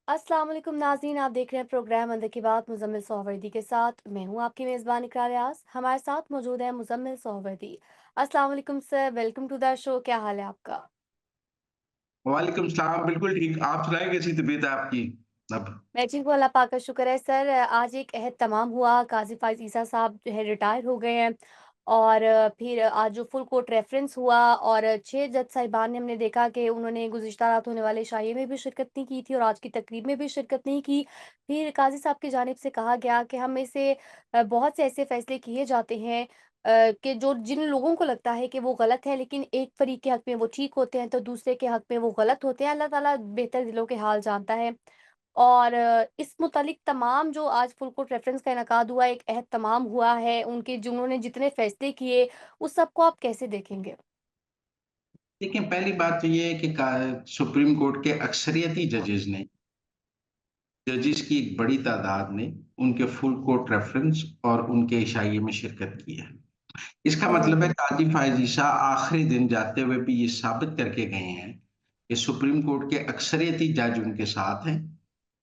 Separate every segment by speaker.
Speaker 1: अस्सलाम वालेकुम नाज़रीन, आप देख रहे हैं प्रोग्राम अंदर की बात मुज़म्मिल सोहवर्दी के साथ। मैं हूं आपकी मेज़बान इकरार रियाज। हमारे साथ मौजूद है मुज़म्मिल सोहवर्दी। अस्सलाम वालेकुम sir, welcome to the show. क्या हाल है आपका?
Speaker 2: वालेकुम सलाम, बिल्कुल ठीक। आप सुनाइए कैसी तबीयत है आपकी अब?
Speaker 1: मैं ठीक हूँ, अल्लाह पाक का शुक्र है सर। आज एक अहद तमाम हुआ, काज़ी फ़ाइज़ ईसा साहब जो है रिटायर हो गए हैं। और फिर आज जो फुल कोर्ट रेफरेंस हुआ और 6 जज साहिबान ने हमने देखा कि उन्होंने गुज़िश्ता रात होने वाले शाइये में भी शिरकत नहीं की थी और आज की तकरीब में भी शिरकत नहीं की। फिर काज़ी साहब की जानिब से कहा गया कि हम में से बहुत से ऐसे फ़ैसले किए जाते हैं कि जो जिन लोगों को लगता है कि वो गलत है, लेकिन एक फ़रीक के हक़ में वो ठीक होते हैं, तो दूसरे के हक़ में वो गलत होते हैं। अल्लाह ताला बेहतर दिलों के हाल जानता है। और इस मुतालिक तमाम जो आज फुल कोर्ट रेफ़रेंस का इनेकाद हुआ, एक अहद तमाम हुआ है, उनके जिन्होंने जितने फ़ैसले किए, उस सब को आप कैसे देखेंगे?
Speaker 2: देखिए, पहली बात तो ये है कि का सुप्रीम कोर्ट के अक्सरियती जजेस की एक बड़ी तादाद ने उनके फुल कोर्ट रेफरेंस और उनके इशाइये में शिरकत की है। इसका
Speaker 1: जी।
Speaker 2: मतलब है काज़ी फ़ायज़ ईसा आखिरी दिन जाते हुए भी ये साबित करके गए हैं कि सुप्रीम कोर्ट के अक्सरियती जज उनके साथ हैं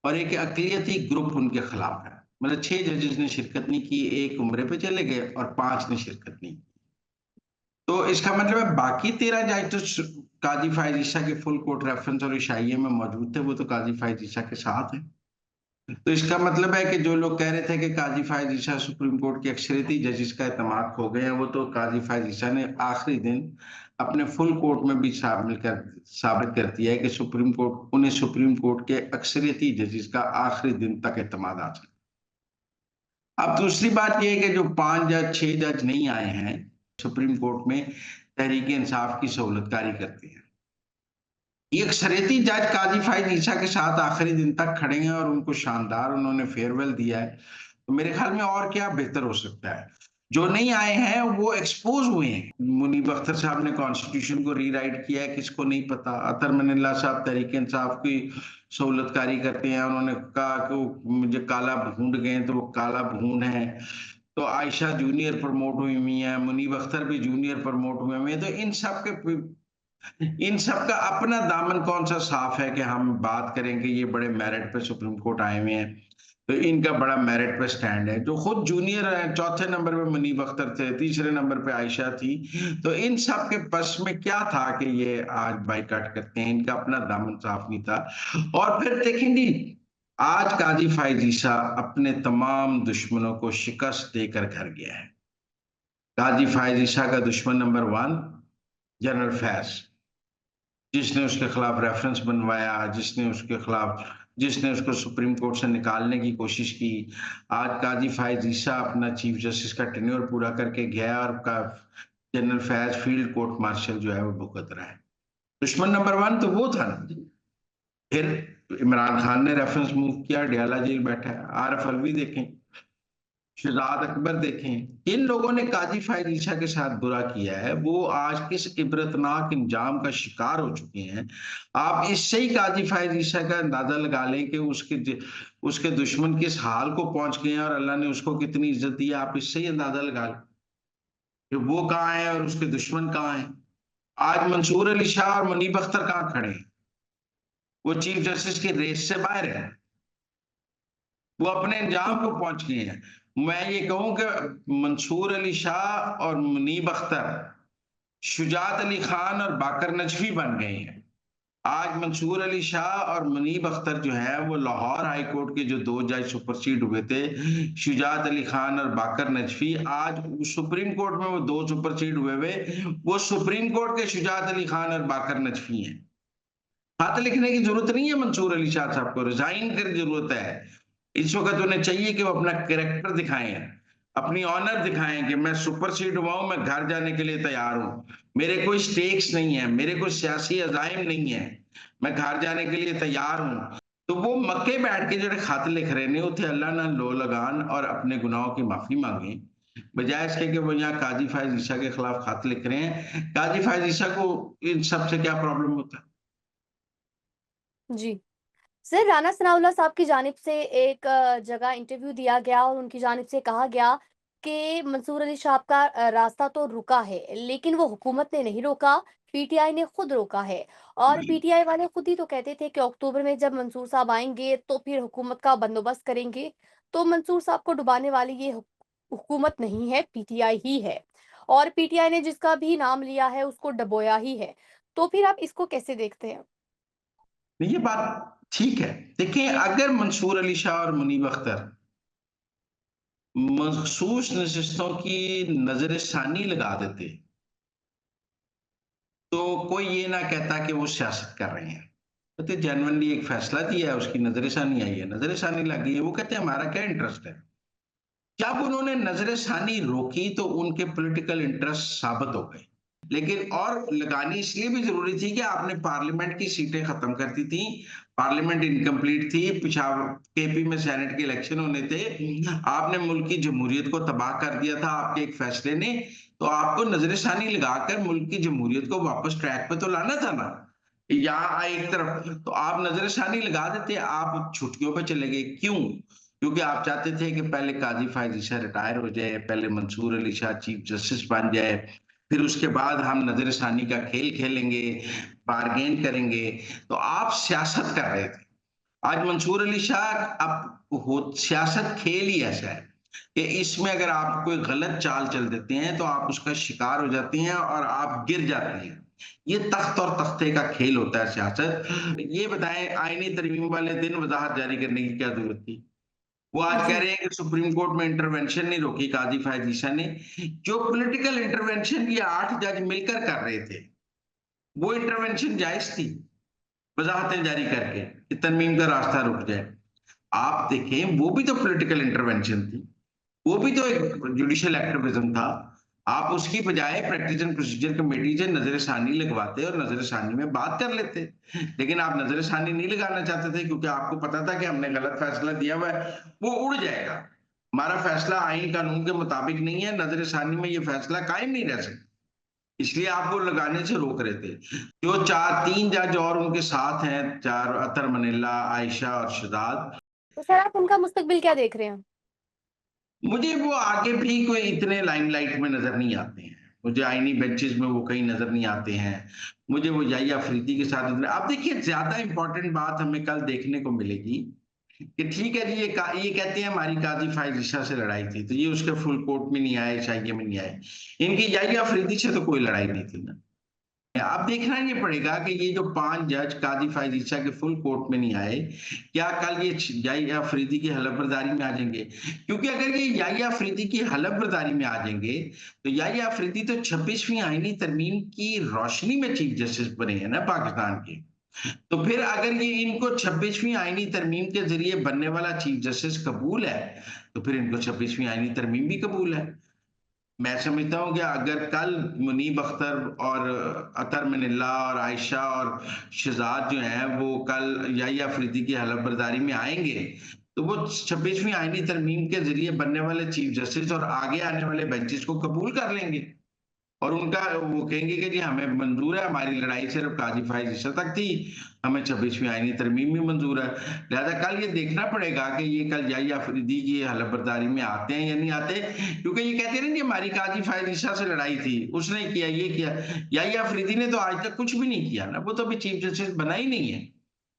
Speaker 2: और एक अक़लियती ग्रुप उनके खिलाफ है। मतलब 6 जजेस ने शिरकत नहीं की, 1 उम्रे पे चले गए और 5 ने शिरकत नहीं की। तो इसका मतलब है बाकी 13 जज तो काजी फायज ईसा के फुल कोर्ट रेफरेंस और इशाइये में मौजूद थे, वो तो काजी फायज ईसा के साथ हैं। तो इसका मतलब है कि जो लोग कह रहे थे कि काजी फायज ईसा सुप्रीम कोर्ट के अक्सरियती जजेस का एतमाद खो गए हैं, वो तो काजी फायज ईसा ने आखिरी दिन अपने फुल कोर्ट में भी शामिल कर साबित कर दिया है कि सुप्रीम कोर्ट के अक्सरियती जजेस का आखिरी दिन तक एतमाद हासिल। अब दूसरी बात ये है कि जो 5 जज 6 जज नहीं आए हैं, सुप्रीम कोर्ट में तहरीक इंसाफ की सहूलतकारी करते हैं। ये अक्सरियती जज काजी फाइज ईसा के साथ आखिरी दिन तक खड़े हैं और उनको शानदार उन्होंने फेयरवेल दिया है। तो मेरे ख्याल में और क्या बेहतर हो सकता है। जो नहीं आए हैं वो एक्सपोज हुए हैं। मुनीब अख्तर साहब ने कॉन्स्टिट्यूशन को रीराइट किया है, किसको नहीं पता। अतर मनिल्ला साहब तहरीक इंसाफ की सहूलतकारी करते हैं। उन्होंने कहा कि वो मुझे काला भूंड गए तो वो काला भूंड है। तो आयशा जूनियर प्रमोट हुई हुई है, मुनीब अख्तर भी जूनियर प्रमोट हुए हुए हैं। तो इन सब का अपना दामन कौन-सा साफ है कि हम बात करें कि ये बड़े मेरिट पे सुप्रीम कोर्ट आए हुए हैं। तो इनका बड़ा मेरिट पे स्टैंड है। जो खुद जूनियर हैं, चौथे नंबर पे मुनीब अख्तर थे, तीसरे नंबर पे आयशा थी। तो इन सब के बस में क्या था कि ये आज बायकॉट करते हैं, इनका अपना दामन साफ नहीं था। और फिर देखेंगे, आज काजी फाइज ईसा अपने तमाम दुश्मनों को शिकस्त देकर घर गया है। काजी फाइज ईसा का दुश्मन नंबर 1 जनरल फैज़। जिसने उसके खिलाफ रेफरेंस बनवाया, जिसने उसको सुप्रीम कोर्ट से निकालने की कोशिश की। आज काजी फायज़ ईसा अपना चीफ जस्टिस का टेन्योर पूरा करके गया और का जनरल फैज़ फील्ड कोर्ट मार्शल जो है वो भुगत रहा है। दुश्मन नंबर 1 तो वो था ना। फिर इमरान खान ने रेफरेंस मूव किया, डयाला जेल बैठा है। आरिफ अलवी देखें, शहजाद अकबर देखें, इन लोगों ने काजी फायद ईसा के साथ बुरा किया है, वो आज किस इबरतनाक इंजाम का शिकार हो चुके हैं। आप इससे ही काजी फायद ईसा का अंदाजा लगा लें कि उसके दुश्मन किस हाल को पहुंच गए हैं और अल्लाह ने उसको कितनी इज्जत दी है। आप इससे ही अंदाजा लगा लें कि वो कहाँ है और उसके दुश्मन कहाँ हैं। आज मंसूर अली शाह और मुनीब अख्तर कहाँ खड़े हैं? वो चीफ जस्टिस की रेस से बाहर है। वो अपने अंजाम को पहुंच गए हैं। मैं ये कहूं कि मंसूर अली शाह और मुनीब अख्तर शुजात अली खान और बाकर नजफी बन गए हैं। आज मंसूर अली शाह और मुनीब अख्तर जो है वो लाहौर हाई कोर्ट के जो 2 जज सुपरसीड हुए थे, शुजात अली खान और बाकर नजफी, आज सुप्रीम कोर्ट में वो 2 सुपरसीड हुए वो सुप्रीम कोर्ट के शुजात अली खान और बाकर नजफी हैं। खत लिखने की जरूरत नहीं है मंसूर अली शाह साहब को, रिजाइन की जरूरत है। इस वक्त उन्हें चाहिए कि वो अपना कैरेक्टर दिखाएं, अपनी ऑनर दिखाएं कि मैं सुपरसीड हुआ हूं, मैं घर जाने के लिए तैयार हूं, मेरे कोई स्टेक्स नहीं है, मेरे कोई सियासी अजाइम नहीं है, मैं घर जाने के लिए तैयार हूं। तो वो मक्के बैठ के जो खत लिख रहे ने उथे अल्लाह ना लो लगान और अपने गुनाहों की माफी मांगे, बजाय इसके कि वो यहाँ काजी फायज ईसा के खिलाफ खत लिख रहे हैं। काजी फायज ईसा को इन सबसे क्या प्रॉब्लम होता है?
Speaker 1: जी। सर, राना सनाउल्लाह साहब की जानिब से एक जगह इंटरव्यू दिया गया और उनकी जानिब से कहा गया कि मंसूर अली साहब का रास्ता तो रुका है, लेकिन वो हुकूमत ने नहीं रोका। पीटीआई ने खुद रोका है। और पीटीआई वाले खुद ही तो कहते थे कि अक्टूबर में जब मंसूर साहब आएँगे तो फिर हुकूमत का बंदोबस्त करेंगे। तो मंसूर साहब को डुबाने वाली ये हुकूमत नहीं है, पीटीआई ही है। और पीटीआई ने जिसका भी नाम लिया है उसको डबोया ही है। तो फिर आप इसको कैसे देखते हैं?
Speaker 2: ये बात ठीक है। देखिए, अगर मंसूर अली शाह और मुनीब अख्तर मखसूस नशिस्तों की नज़र-ए-षानी लगा देते, तो कोई ये ना कहता कि वो सियासत कर रहे हैं। कहते जेन्युइनली एक फैसला दिया है, उसकी नज़र-ए-षानी आई है, नज़र-ए-षानी लग गई है, वो कहते हैं हमारा क्या इंटरेस्ट है? जब उन्होंने नज़र-ए-षानी रोकी तो उनके पॉलिटिकल इंटरेस्ट साबित हो गए। लेकिन और लगानी इसलिए भी ज़रूरी थी कि आपने पार्लियामेंट की सीटें खत्म कर दी थी, पार्लियामेंट इनकम्प्लीट थी, पिछावर केपी में सेनेट के इलेक्शन होने थे, आपने मुल्क की जमहूरियत को तबाह कर दिया था आपके एक फैसले ने, तो आपको नज़र-ए-षानी लगाकर मुल्क की जमहूरियत को वापस ट्रैक पे तो लाना था ना। यहाँ एक तरफ तो आप नज़र-ए-षानी लगा देते, आप छुट्टियों पे चले गए, क्यों? क्योंकि आप चाहते थे कि पहले काज़ी फ़ायज़ ईसा रिटायर हो जाए, पहले मंसूर अली शाह चीफ जस्टिस बन जाए, फिर उसके बाद हम नज़र-ए-षानी का खेल खेलेंगे, बार्गेन करेंगे, तो आप सियासत कर रहे थे। आज मंसूर अली शाह अब हो सियासत खेल ही ऐसा है कि इसमें अगर आप कोई गलत चाल चल देते हैं, तो आप उसका शिकार हो जाते हैं और आप गिर जाते हैं। ये तख्त और तख्ते का खेल होता है सियासत। ये बताएँ आईनी तरमीम वाले दिन वज़ाहत जारी करने की क्या ज़रूरत थी? वो आज कह
Speaker 1: जी।
Speaker 2: रहे हैं कि सुप्रीम कोर्ट में इंटरवेंशन नहीं रोकी काज़ी फ़ायज़ ईसा ने। जो पॉलिटिकल इंटरवेंशन ये 8 जज मिलकर कर रहे थे, वो इंटरवेंशन जायज़ थी, वज़ाहतें जारी करके कि तरमीम का रास्ता रुक जाए। आप देखें वो भी तो पॉलिटिकल इंटरवेंशन थी। वो भी तो एक जुडिशियल एक्टिविज़्म था। आप उसकी बजाय प्रैक्टिस एंड प्रोसीजर कमेटी से नज़र-ए-षानी लगवाते और नज़र-ए-षानी में बात कर लेते। लेकिन आप नज़र-ए-षानी नहीं लगाना चाहते थे क्योंकि आपको पता था कि हमने गलत फैसला दिया हुआ है, वो उड़ जाएगा। हमारा फैसला आईन कानून के मुताबिक नहीं है, नज़र-ए-षानी में ये फैसला कायम नहीं रह सकता। इसलिए आप वो लगाने से रोक रहे थे। जो 3 जज और उनके साथ हैं, 4 अतर मनिल्ला, आयशा और शहजाद,
Speaker 1: तो सर आप उनका मुस्तकबिल क्या देख रहे हैं?
Speaker 2: मुझे वो आगे भी कोई इतने लाइमलाइट में नज़र नहीं आते हैं। मुझे आईनी बेंचेज़ में वो कहीं नज़र नहीं आते हैं। मुझे वो याह्या अफ़रीदी के साथ नज़र अब देखिए ज़्यादा इम्पोर्टेंट बात हमें कल देखने को मिलेगी कि ठीक है जी, ये कहते हैं हमारी काज़ी फ़ायज़ ईसा से लड़ाई थी, तो ये उसके फुल कोर्ट में नहीं आए, शाइये में नहीं आए। इनकी याह्या अफ़रीदी से तो कोई लड़ाई नहीं थी ना। अब देखना ये पड़ेगा कि ये जो 5 जज काज़ी फ़ायज़ ईसा के फुल कोर्ट में नहीं आए, क्या कल ये याह्या अफ़रीदी की हलफ़बरदारी में आ जाएँगे? क्योंकि अगर ये याह्या अफ़रीदी की हलफ़बरदारी में आ जाएँगे, तो याह्या अफ़रीदी तो 26वीं आईनी तरमीम की रोशनी में चीफ जस्टिस बने हैं ना पाकिस्तान के। तो फिर अगर ये इनको 26वीं आईनी तरमीम के ज़रिए बनने वाला चीफ जस्टिस कबूल है, तो फिर इनको 26वीं आईनी तरमीम भी कबूल है। मैं समझता हूँ कि अगर कल मुनीब अख्तर और अतर मिनल्ला और आयशा और शहजाद जो हैं वो कल याह्या अफरीदी की हलफबरदारी में आएंगे, तो वो 26वीं आईनी तरमीम के जरिए बनने वाले चीफ जस्टिस और आगे आने वाले बेंचेस को कबूल कर लेंगे। और उनका वो कहेंगे कि जी हमें मंजूर है, हमारी लड़ाई सिर्फ काजी फाइज ईसा तक थी, हमें 26वीं आईनी तरमीम भी मंजूर है। लिहाजा कल ये देखना पड़ेगा कि ये कल याह्या अफरीदी की हलफबरदारी में आते हैं या नहीं आते, क्योंकि ये कहते हैं ना जी हमारी काजी फाइज ईसा से लड़ाई थी, उसने किया, ये किया। याह्या अफरीदी ने तो आज तक कुछ भी नहीं किया ना, वो तो अभी चीफ जस्टिस बना ही नहीं है।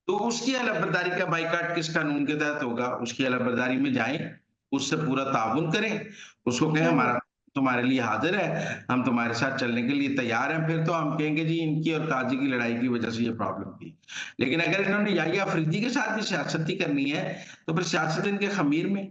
Speaker 2: तो उसकी हलफबरदारी का बाइकाट किस कानून के तहत होगा? उसकी हलफबरदारी में जाएँ, उससे पूरा ताउन करें, उसको कहें
Speaker 1: हुँ, हुँ।
Speaker 2: हमारा तुम्हारे लिए हाज़िर है, हम तुम्हारे साथ चलने के लिए तैयार हैं, फिर तो हम कहेंगे जी इनकी और काज़ी की लड़ाई की वज़ह से ये प्रॉब्लम थी। लेकिन अगर इन्होंने याह्या अफ़रीदी के साथ भी सियासत ही करनी है, तो फिर सियासत इनके ख़मीर में।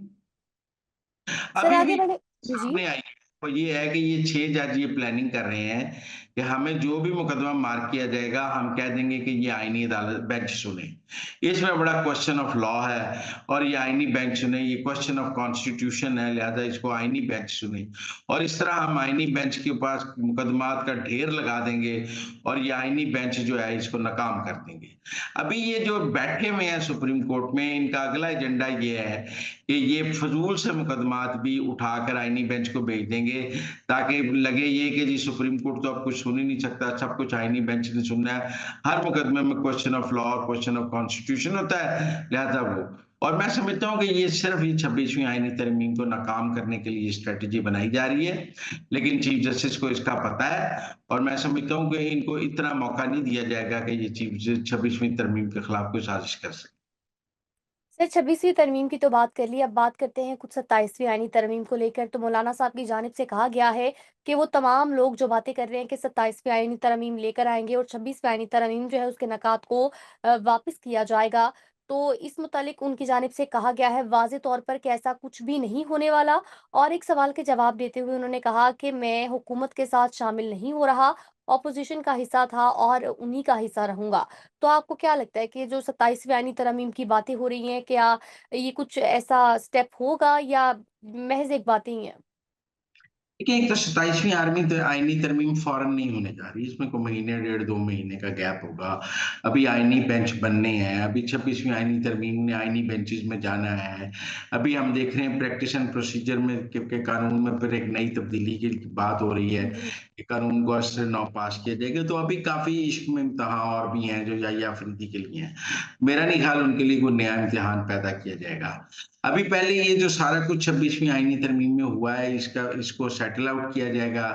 Speaker 1: सर
Speaker 2: अभी
Speaker 1: आगे
Speaker 2: भी
Speaker 1: बढ़े जी।
Speaker 2: सामने आई है, वो ये है कि ये 6 जज ये प्लानिंग कर रहे हैं कि हमें जो भी मुकदमा मार्क किया जाएगा, हम कह देंगे कि ये आईनी अदालत बेंच सुने। इसमें बड़ा क्वेश्चन ऑफ लॉ है और ये आईनी बेंच सुने, ये क्वेश्चन ऑफ कॉन्स्टिट्यूशन है, लिहाजा इसको आईनी बेंच सुने। और इस तरह हम आईनी बेंच के पास मुकदमात का ढेर लगा देंगे और ये आईनी बेंच जो है इसको नाकाम कर देंगे। अभी ये जो बैठे हुए हैं सुप्रीम कोर्ट में, इनका अगला एजेंडा ये है कि ये फजूल से मुकदमात भी उठाकर आईनी बेंच को भेज देंगे, ताकि लगे ये कि जी सुप्रीम कोर्ट तो अब कुछ सुन ही नहीं सकता, सब कुछ आईनी बेंच ने सुनना है। हर मुकदमे में क्वेश्चन ऑफ लॉ और क्वेश्चन ऑफ कॉन्स्टिट्यूशन होता है, लिहाजा वो। और मैं समझता हूँ कि ये सिर्फ ये 26वीं आईनी तरमीम को नाकाम करने के लिए स्ट्रैटेजी बनाई जा रही है, लेकिन चीफ जस्टिस को इसका पता है और मैं समझता हूँ कि इनको इतना मौका नहीं दिया जाएगा कि ये चीफ 26वीं तरमीम के खिलाफ कोई साजिश कर सके।
Speaker 1: सर 26वीं तरमीम की तो बात कर ली, अब बात करते हैं कुछ 27वीं आईनी तरमीम को लेकर। तो मौलाना साहब की जानिब से कहा गया है कि वो तमाम लोग जो बातें कर रहे हैं कि 27वीं आईनी तरमीम लेकर आएँगे और 26वीं आईनी तरमीम जो है उसके नकात को वापस किया जाएगा। तो इस मुतालिक उनकी जानिब से कहा गया है वाज़ेह तौर पर कि ऐसा कुछ भी नहीं होने वाला। और एक सवाल के जवाब देते हुए उन्होंने कहा कि मैं हुकूमत के साथ शामिल नहीं हो रहा, ऑपोज़िशन का हिस्सा था और उन्हीं का हिस्सा रहूँगा। तो आपको क्या लगता है कि जो 27वीं आईनी तरमीम की बातें हो रही हैं, क्या ये कुछ ऐसा स्टेप होगा या महज़ एक बातें ही हैं?
Speaker 2: देखिए, एक तो 27वीं आईनी तरमीम फ़ौरन नहीं होने जा रही। इसमें कोई महीने, डेढ़ 2 महीने का गैप होगा। अभी आईनी बेंच बनने हैं, अभी 26वीं आईनी तरमीम ने आईनी बेंचेज़ में जाना है। अभी हम देख रहे हैं प्रैक्टिस एंड प्रोसीजर में के कानून में फिर एक नई तब्दीली की बात हो रही है
Speaker 1: जी।
Speaker 2: कि कानून को अगस्त 9 पास किया जाएगा। तो अभी काफ़ी इश्क में इम्तिहान और भी हैं जो याहिया अफरीदी के लिए हैं। मेरा नहीं ख़्याल उनके लिए कोई नया इम्तिहान पैदा किया जाएगा। अभी पहले ये जो सारा कुछ 26वीं आईनी तरमीम में हुआ है, इसको सेटल आउट किया जाएगा,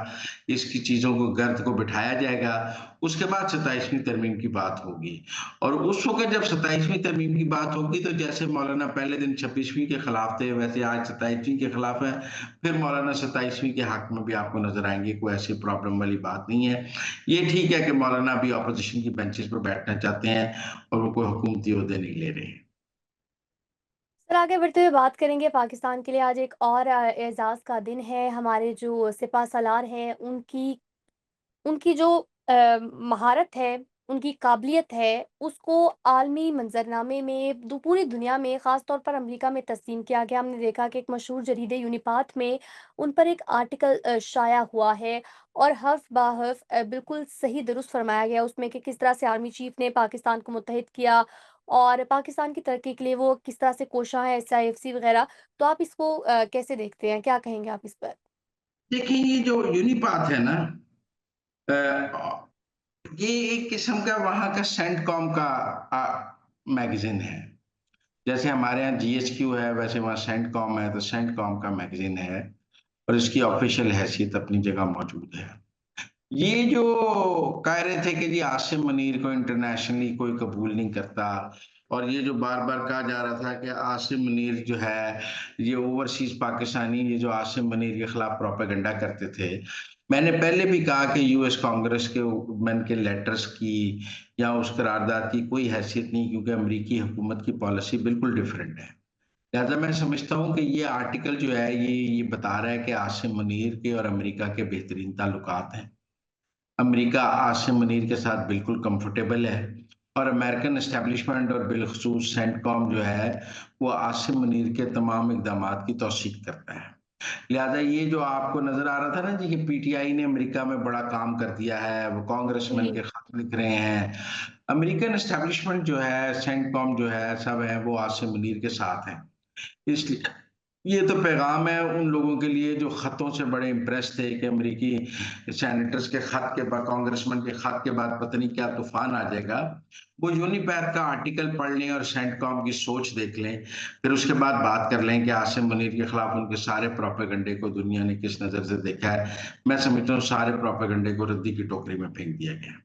Speaker 2: इसकी चीज़ों को गर्द को बिठाया जाएगा, उसके बाद 27वीं तरमीम की बात होगी। और उस वक़्त जब 27वीं तरमीम की बात होगी, तो जैसे मौलाना पहले दिन 26वीं के खिलाफ थे, वैसे आज 27वीं के खिलाफ हैं, फिर मौलाना 27वीं के हक में भी आपको नज़र आएँगे, कोई ऐसी प्रॉब्लम वाली बात नहीं है। ये ठीक है कि मौलाना अभी ऑपोज़िशन की बेंचेज़ पर बैठना चाहते हैं और वो कोई हुकूमती ओहदे नहीं ले रहे हैं।
Speaker 1: सर आगे बढ़ते हुए बात करेंगे पाकिस्तान के लिए आज एक और एज़ाज़ का दिन है। हमारे जो सिपह सालार हैं उनकी उनकी जो महारत है, उनकी काबिलियत है, उसको आलमी मंज़रनामे में पूरी दुनिया में ख़ास तौर पर अमेरिका में तस्लीम किया गया। हमने देखा कि एक मशहूर जरीदे यूनिपाथ में उन पर एक आर्टिकल शाया हुआ है और हर्फ़ बा हर्फ़ बिल्कुल सही दुरुस्त फ़रमाया गया उसमें कि किस तरह से आर्मी चीफ़ ने पाकिस्तान को मुत्तहिद किया और पाकिस्तान की तरक्की के लिए वो किस तरह से कोशां है, SIFC वग़ैरह। तो आप इसको कैसे देखते हैं? क्या कहेंगे आप इस पर?
Speaker 2: देखिए, ये जो यूनिपाथ है ना, अ, ये एक किस्म का वहाँ का सेंटकॉम का मैगज़ीन है। जैसे हमारे यहाँ जीएचक्यू है, वैसे वहाँ सेंटकॉम है, तो सेंटकॉम का मैगज़ीन है और इसकी ऑफ़िशियल हैसियत अपनी जगह मौजूद है। ये जो कह रहे थे कि जी आसिम मनीर को इंटरनेशनली कोई कबूल नहीं करता और ये जो बार-बार कहा जा रहा था कि आसिम मनीर जो है, ये ओवरसीज़ पाकिस्तानी ये जो आसिम मनीर के खिलाफ प्रोपेगेंडा करते थे। मैंने पहले भी कहा कि यूएस कांग्रेस के मैन के लेटर्स की या उस करारदाद की कोई हैसियत नहीं क्योंकि अमेरिकी हुकूमत की पॉलिसी बिल्कुल डिफरेंट है। लिहाज़ा मैं समझता हूँ कि ये आर्टिकल जो है ये बता रहा है कि आसिम मनीर के और अमेरिका के बेहतरीन ताल्लुकात हैं। अमेरिका आसिम मुनीर के साथ बिल्कुल कंफर्टेबल है और अमेरिकन एस्टेब्लिशमेंट और बिलखसूस सेंटकॉम जो है वो आसिम मुनीर के तमाम इकदामात की तौसीक करता है। लिहाजा ये जो आपको नजर आ रहा था ना जी कि पीटीआई ने अमेरिका में बड़ा काम कर दिया है, वो कांग्रेसमैन
Speaker 1: जी।
Speaker 2: के खत लिख रहे हैं। अमेरिकन एस्टेब्लिशमेंट जो है, सेंटकॉम जो है, सब है वो आसिम मुनीर के साथ हैं। इसलिए ये तो पैगाम है उन लोगों के लिए जो खतों से बड़े इम्प्रेस थे कि अमेरिकी सेनेटर्स के खत के बाद कांग्रेसमैन के खत के बाद पता नहीं क्या तूफान आ जाएगा। वो यूनिपैथ का आर्टिकल पढ़ लें और सेंटकॉम की सोच देख लें, फिर उसके बाद बात कर लें कि आसिम मुनीर के खिलाफ उनके सारे प्रोपेगेंडे को दुनिया ने किस नज़र से देखा है। मैं समझता हूँ सारे प्रोपेगेंडे को रद्दी की टोकरी में फेंक दिया गया।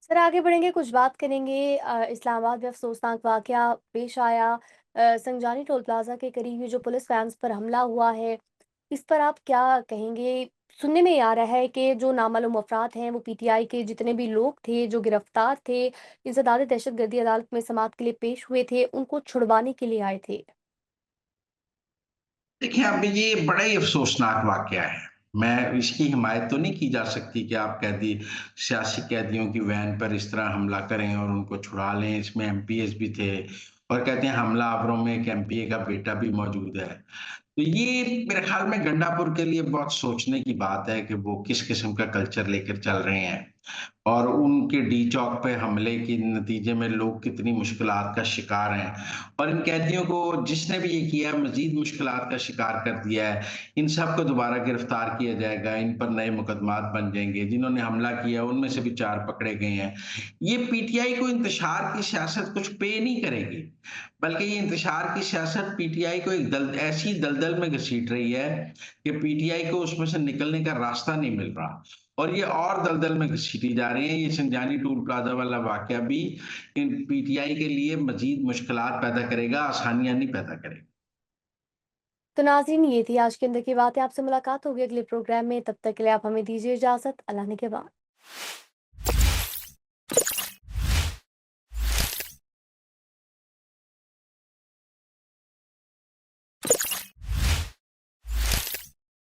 Speaker 1: सर आगे बढ़ेंगे, कुछ बात करेंगे इस्लामाबाद में अफ़सोसनाक वाक़या पेश आया। संजानी टोल प्लाज़ा के करीब ये जो पुलिस वैन्स पर हमला हुआ है, इस पर आप क्या कहेंगे? सुनने में ये आ रहा है कि जो नामालूम अफ़राद हैं, वो पीटीआई के जितने भी लोग थे, जो गिरफ्तार थे, इंसदाद दहशतगर्दी अदालत में समाअत के लिए पेश हुए थे, उनको छुड़वाने के लिए आए थे।
Speaker 2: देखिए, अब ये बड़ा ही अफ़सोसनाक वाक़या है। मैं इसकी हिमायत तो नहीं की जा सकती कि आप कैदी सियासी कैदियों की वैन पर इस तरह हमला करें और उनको छुड़ा लें। इसमें एमपीएस भी थे और कहते हैं हमलावरों में एक एमपीए का बेटा भी मौजूद है। तो ये मेरे ख़्याल में गंडापुर के लिए बहुत सोचने की बात है कि वो किस किस्म का कल्चर लेकर चल रहे हैं। और उनके डी चौक पे हमले के नतीजे में लोग कितनी मुश्किलात का शिकार हैं और इन कैदियों को जिसने भी ये किया है मज़ीद मुश्किलात का शिकार कर दिया है। इन सबको दोबारा गिरफ्तार किया जाएगा, इन पर नए मुकदमात बन जाएँगे। जिन्होंने हमला किया उनमें से भी 4 पकड़े गए हैं। ये पीटीआई को इंतशार की सियासत कुछ पे नहीं करेगी, बल्कि ये इंतशार की सियासत पीटीआई को एक ऐसी दलदल में घसीट रही है कि पीटीआई को उसमें से निकलने का रास्ता नहीं मिल रहा। और ये और दलदल में घसीटी जा रही हैं। ये संजानी टोल प्लाज़ा वाला वाक़या भी इन पीटीआई के लिए मज़ीद मुश्किलात पैदा करेगा, आसानियाँ नहीं पैदा करेगा।
Speaker 1: तो नाज़रीन, ये थी आज के अंदर की बातें। आपसे मुलाकात होगी अगले प्रोग्राम में, तब तक के लिए आप हमें दीजिए इजाज़त। अल्लाह ने के बाद।